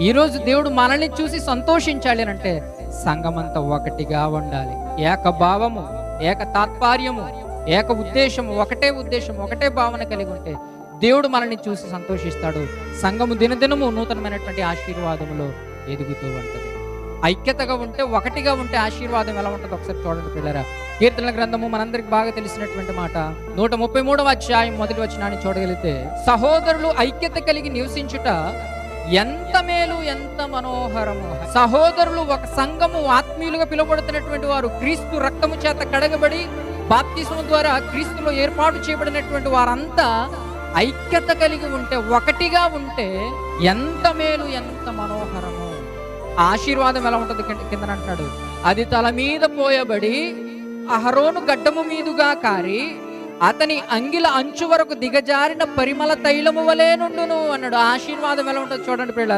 ఈరోజు దేవుడు మనల్ని చూసి సంతోషించాలి అంటే సంఘమంతా ఒకటిగా ఉండాలి. ఏక భావము, ఏక తాత్పర్యము, ఏక ఉద్దేశము, ఒకటే ఉద్దేశం, ఒకటే భావన కలిగి ఉంటే దేవుడు మనల్ని చూసి సంతోషిస్తాడు. సంఘము దినదినము నూతనమైనటువంటి ఆశీర్వాదములో ఎదుగుతూ ఉంటుంది. ఐక్యతగా ఉంటే, ఒకటిగా ఉంటే ఆశీర్వాదం ఎలా ఉంటుందో ఒకసారి చూడండి పిల్లరా. కీర్తనల గ్రంథము మనందరికి బాగా తెలిసినటువంటి మాట. 133వ అధ్యాయం 1వ వచనాన్ని చూడగలిగితే, సహోదరులు ఐక్యత కలిగి నివసించుట ఎంత మేలు, ఎంత మనోహరము. సహోదరులు ఒక సంఘము, ఆత్మీయులుగా పిలువబడుతున్నటువంటి వారు, క్రీస్తు రక్తము చేత కడగబడి బాప్తిస్మం ద్వారా క్రీస్తులో ఏర్పాటు చేయబడినటువంటి వారంతా ఐక్యత కలిగి ఉంటే, ఒకటిగా ఉంటే ఎంత మేలు, ఎంత మనోహరము. ఆశీర్వాదం ఎలా ఉంటుంది కింద అంటున్నాడు, అది తల మీద పోయబడి అహరోను గడ్డము మీదుగా కారి అతని అంగిల అంచు వరకు దిగజారిన పరిమళ తైలము వలె నుండును అన్నాడు. ఆశీర్వాదం ఎలా ఉంటుంది చూడండి పిల్లరా.